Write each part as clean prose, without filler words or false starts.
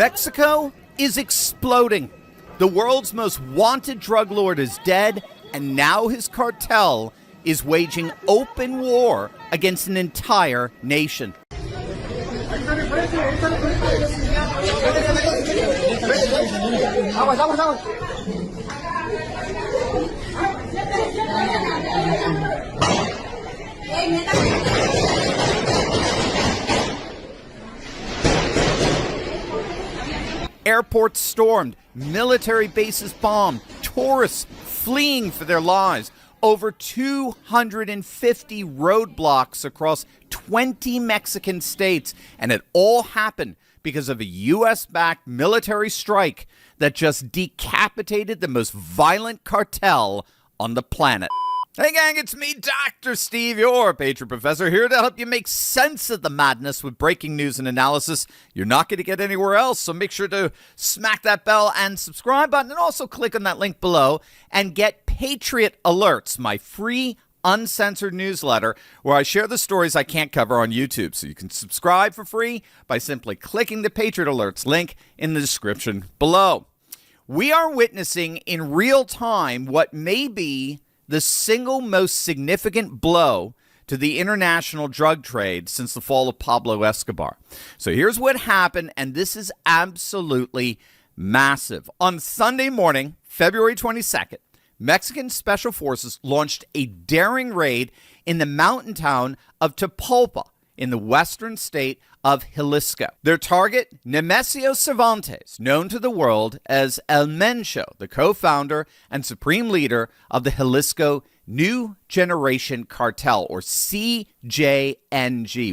Mexico is exploding. The world's most wanted drug lord is dead, and now his cartel is waging open war against an entire nation. Airports stormed, military bases bombed, tourists fleeing for their lives. Over 250 roadblocks across 20 Mexican states. And it all happened because of a U.S.-backed military strike that just decapitated the most violent cartel on the planet. Hey gang, it's me, Dr. Steve, your patron professor, here to help you make sense of the madness with breaking news and analysis you're not going to get anywhere else. So make sure to smack that bell and subscribe button, and also click on that link below and get Patriot Alerts, my free uncensored newsletter where I share the stories I can't cover on YouTube. So you can subscribe for free by simply clicking the Patriot Alerts link in the description below. We are witnessing in real time what may be the single most significant blow to the international drug trade since the fall of Pablo Escobar. So here's what happened, and this is absolutely massive. On Sunday morning, February 22nd, Mexican special forces launched a daring raid in the mountain town of Tapalpa in the western state of Jalisco. Their target, Nemesio Cervantes, known to the world as El Mencho, the co-founder and supreme leader of the Jalisco New Generation Cartel, or CJNG,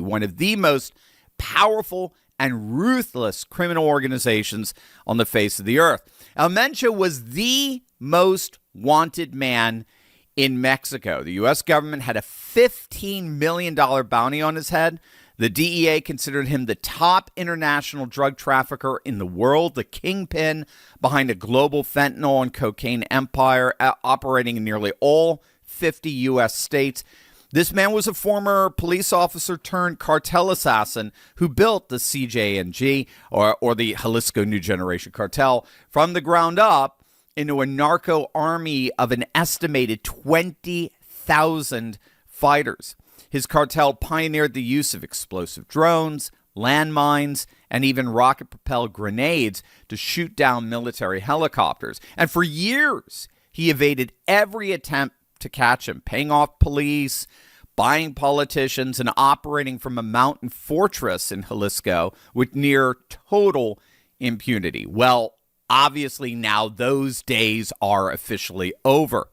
one of the most powerful and ruthless criminal organizations on the face of the earth. El Mencho was the most wanted man in Mexico. The U.S. government had a $15 million bounty on his head. The DEA considered him the top international drug trafficker in the world, the kingpin behind a global fentanyl and cocaine empire operating in nearly all 50 U.S. states. This man was a former police officer turned cartel assassin who built the CJNG, or the Jalisco New Generation Cartel, from the ground up into a narco army of an estimated 20,000 fighters. His cartel pioneered the use of explosive drones, landmines, and even rocket-propelled grenades to shoot down military helicopters. And for years, he evaded every attempt to catch him, paying off police, buying politicians, and operating from a mountain fortress in Jalisco with near total impunity. Well, obviously now those days are officially over.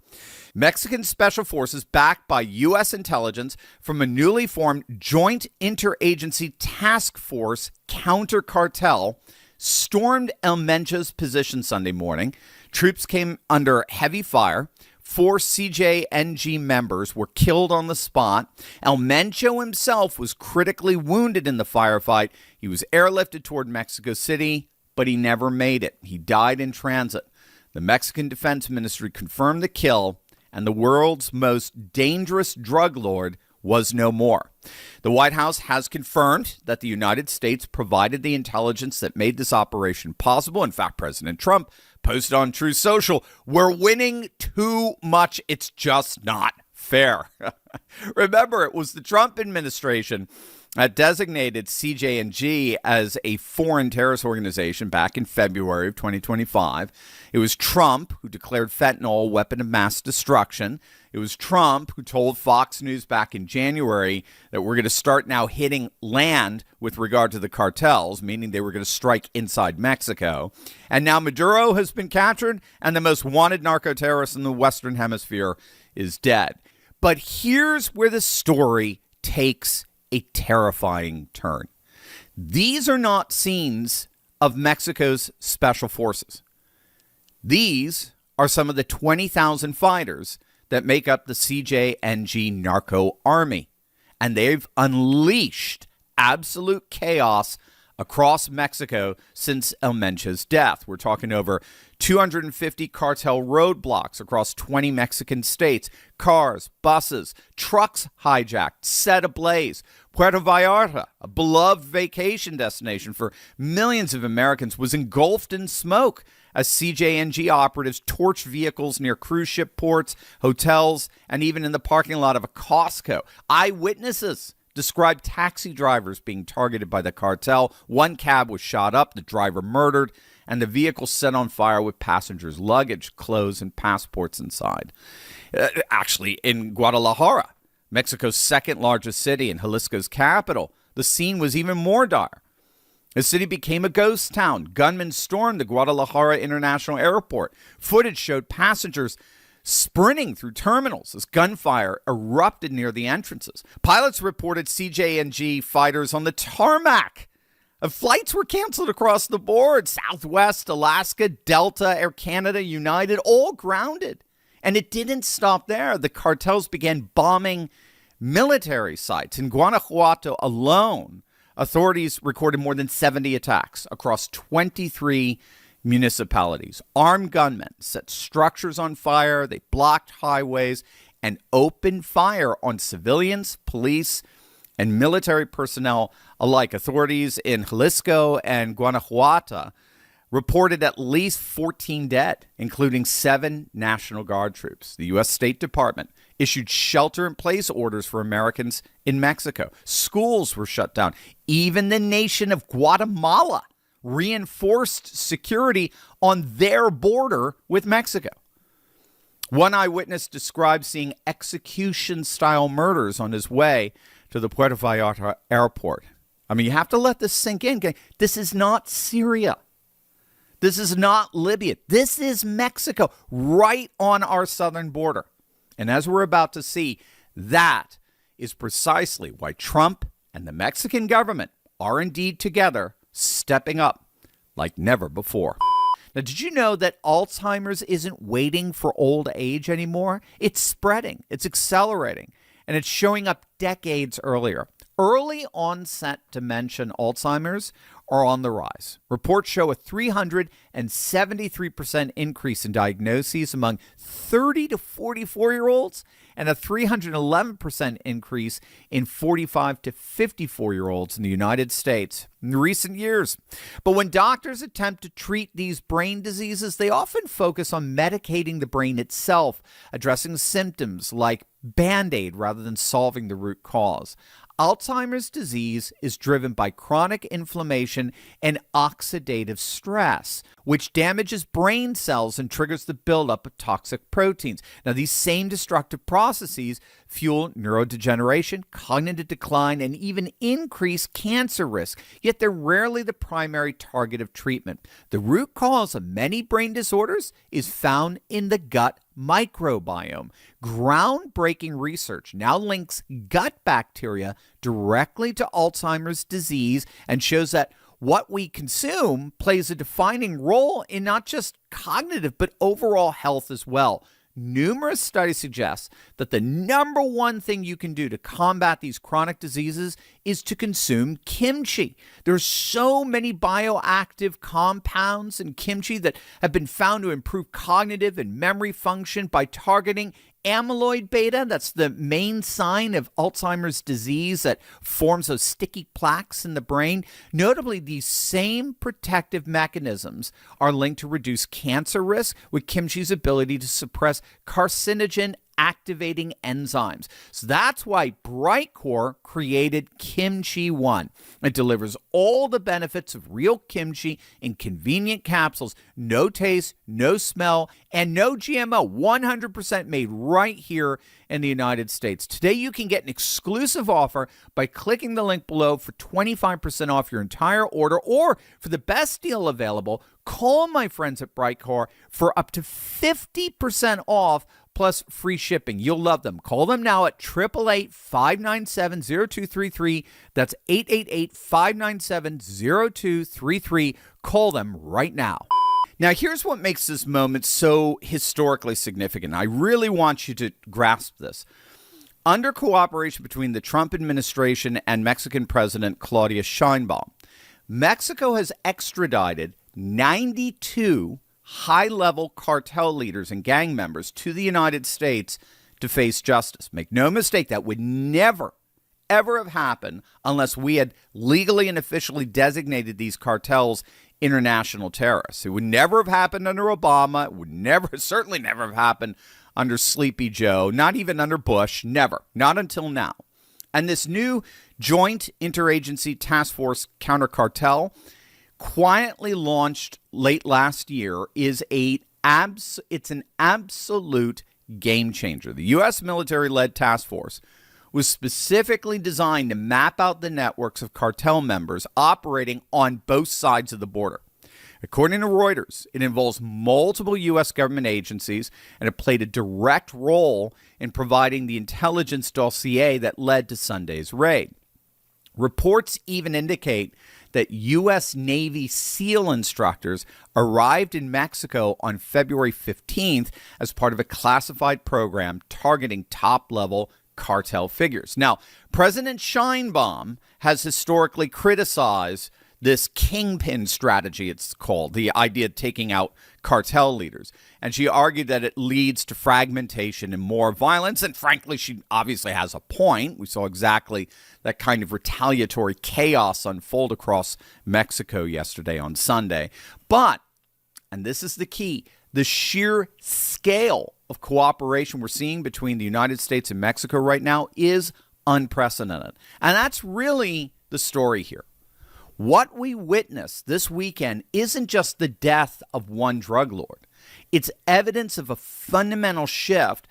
Mexican special forces, backed by U.S. intelligence from a newly formed Joint Interagency Task Force counter-cartel, stormed El Mencho's position Sunday morning. Troops came under heavy fire. 4 CJNG members were killed on the spot. El Mencho himself was critically wounded in the firefight. He was airlifted toward Mexico City, but he never made it. He died in transit. The Mexican Defense Ministry confirmed the kill, and the world's most dangerous drug lord was no more. The White House has confirmed that the United States provided the intelligence that made this operation possible. In fact, President Trump posted on Truth Social, "We're winning too much. It's just not fair." Remember, it was the Trump administration that designated CJNG as a foreign terrorist organization back in February of 2025. It was Trump who declared fentanyl a weapon of mass destruction. It was Trump who told Fox News back in January that we're going to start now hitting land with regard to the cartels, meaning they were going to strike inside Mexico. And now Maduro has been captured, and the most wanted narco-terrorist in the Western Hemisphere is dead. But here's where the story takes a terrifying turn. These are not scenes of Mexico's special forces. These are some of the 20,000 fighters that make up the CJNG narco army. And they've unleashed absolute chaos across Mexico since El Mencho's death. We're talking over 250 cartel roadblocks across 20 Mexican states, cars, buses, trucks hijacked, set ablaze. Puerto Vallarta, a beloved vacation destination for millions of Americans, was engulfed in smoke as CJNG operatives torched vehicles near cruise ship ports, hotels, and even in the parking lot of a Costco. Eyewitnesses described taxi drivers being targeted by the cartel. One cab was shot up, the driver murdered, and the vehicle set on fire with passengers' luggage, clothes, and passports inside. Actually, in Guadalajara, Mexico's second largest city and Jalisco's capital, the scene was even more dire. The city became a ghost town. Gunmen stormed the Guadalajara International Airport. Footage showed passengers sprinting through terminals as gunfire erupted near the entrances. Pilots reported CJNG fighters on the tarmac. Flights were canceled across the board. Southwest, Alaska, Delta, Air Canada, United, all grounded. And it didn't stop there. The cartels began bombing military sites. In Guanajuato alone, authorities recorded more than 70 attacks across 23 municipalities. Armed gunmen set structures on fire, they blocked highways, and opened fire on civilians, police, and military personnel alike. Authorities in Jalisco and Guanajuato reported at least 14 dead, including 7 National Guard troops. The U.S. State Department issued shelter-in-place orders for Americans in Mexico. Schools were shut down. Even the nation of Guatemala reinforced security on their border with Mexico. One eyewitness described seeing execution-style murders on his way to the Puerto Vallarta airport. I mean, you have to let this sink in. This is not Syria. This is not Libya. This is Mexico, right on our southern border. And as we're about to see, that is precisely why Trump and the Mexican government are indeed together, stepping up like never before. Now, did you know that Alzheimer's isn't waiting for old age anymore? It's spreading, it's accelerating, and it's showing up decades earlier. Early onset dementia and Alzheimer's are on the rise. Reports show a 373% increase in diagnoses among 30 to 44-year-olds and a 311% increase in 45 to 54-year-olds in the United States in recent years. But when doctors attempt to treat these brain diseases, they often focus on medicating the brain itself, addressing symptoms like Band-Aid rather than solving the root cause. Alzheimer's disease is driven by chronic inflammation and oxidative stress, which damages brain cells and triggers the buildup of toxic proteins. Now, these same destructive processes fuel neurodegeneration, cognitive decline, and even increase cancer risk, yet they're rarely the primary target of treatment. The root cause of many brain disorders is found in the gut microbiome. Groundbreaking research now links gut bacteria directly to Alzheimer's disease and shows that what we consume plays a defining role in not just cognitive but overall health as well. Numerous studies suggest that the number one thing you can do to combat these chronic diseases is to consume kimchi. There's so many bioactive compounds in kimchi that have been found to improve cognitive and memory function by targeting amyloid beta. That's the main sign of Alzheimer's disease that forms those sticky plaques in the brain. Notably, these same protective mechanisms are linked to reduce cancer risk with kimchi's ability to suppress carcinogen activating enzymes. So that's why Brightcore created Kimchi One. It delivers all the benefits of real kimchi in convenient capsules. No taste, no smell, and no GMO. 100% made right here in the United States. Today you can get an exclusive offer by clicking the link below for 25% off your entire order, or for the best deal available, call my friends at Brightcore for up to 50% off plus free shipping. You'll love them. Call them now at 888-597-0233. That's 888-597-0233. Call them right now. Now, here's what makes this moment so historically significant. I really want you to grasp this. Under cooperation between the Trump administration and Mexican President Claudia Sheinbaum, Mexico has extradited 92 high-level cartel leaders and gang members to the United States to face justice. Make no mistake, that would never, ever have happened unless we had legally and officially designated these cartels international terrorists. It would never have happened under Obama. It would certainly never have happened under Sleepy Joe, not even under Bush, never, not until now. And this new Joint Interagency Task Force Counter Cartel, quietly launched late last year, it's an absolute game changer. The U.S. military-led task force was specifically designed to map out the networks of cartel members operating on both sides of the border. According to Reuters, it involves multiple U.S. government agencies, and it played a direct role in providing the intelligence dossier that led to Sunday's raid. Reports even indicate that U.S. Navy SEAL instructors arrived in Mexico on February 15th as part of a classified program targeting top-level cartel figures. Now, President Sheinbaum has historically criticized this kingpin strategy, it's called, the idea of taking out cartel leaders. And she argued that it leads to fragmentation and more violence. And frankly, she obviously has a point. We saw exactly that kind of retaliatory chaos unfold across Mexico yesterday on Sunday. But, and this is the key, the sheer scale of cooperation we're seeing between the United States and Mexico right now is unprecedented. And that's really the story here. What we witnessed this weekend isn't just the death of one drug lord. It's evidence of a fundamental shift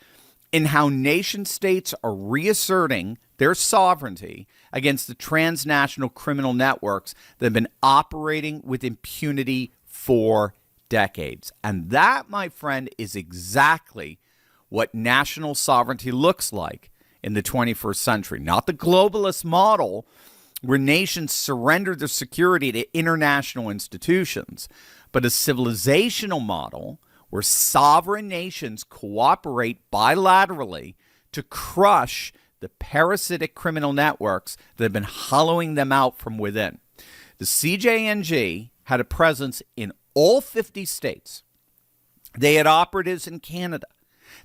in how nation states are reasserting their sovereignty against the transnational criminal networks that have been operating with impunity for decades. And that, my friend, is exactly what national sovereignty looks like in the 21st century. Not the globalist model where nations surrender their security to international institutions, but a civilizational model where sovereign nations cooperate bilaterally to crush the parasitic criminal networks that have been hollowing them out from within. The CJNG had a presence in all 50 states. They had operatives in Canada.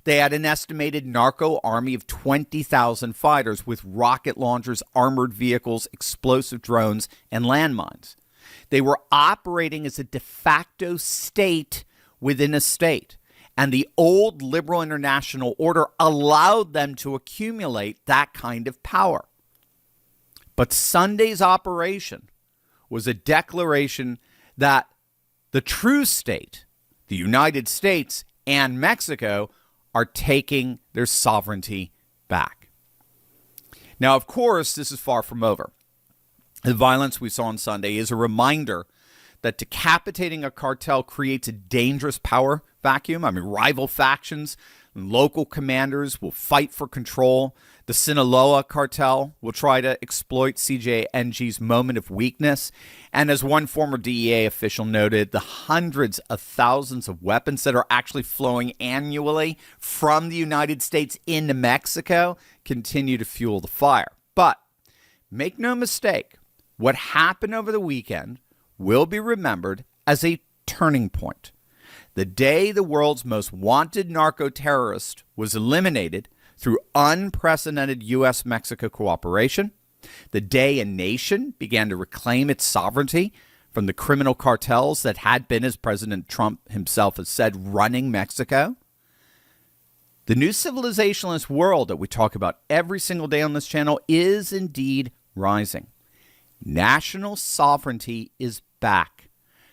They had an estimated narco army of 20,000 fighters with rocket launchers, armored vehicles, explosive drones, and landmines. They were operating as a de facto state within a state. And the old liberal international order allowed them to accumulate that kind of power. But Sunday's operation was a declaration that the true state, the United States and Mexico, are taking their sovereignty back. Now, of course, this is far from over. The violence we saw on Sunday is a reminder that decapitating a cartel creates a dangerous power vacuum. I mean, rival factions and local commanders will fight for control. The Sinaloa cartel will try to exploit CJNG's moment of weakness. And as one former DEA official noted, the hundreds of thousands of weapons that are actually flowing annually from the United States into Mexico continue to fuel the fire. But make no mistake, what happened over the weekend will be remembered as a turning point. The day the world's most wanted narco-terrorist was eliminated through unprecedented U.S.-Mexico cooperation, the day a nation began to reclaim its sovereignty from the criminal cartels that had been, as President Trump himself has said, running Mexico. The new civilizationalist world that we talk about every single day on this channel is indeed rising. National sovereignty is back.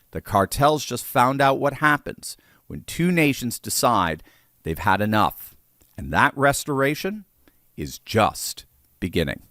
The cartels just found out what happens when two nations decide they've had enough. And that restoration is just beginning.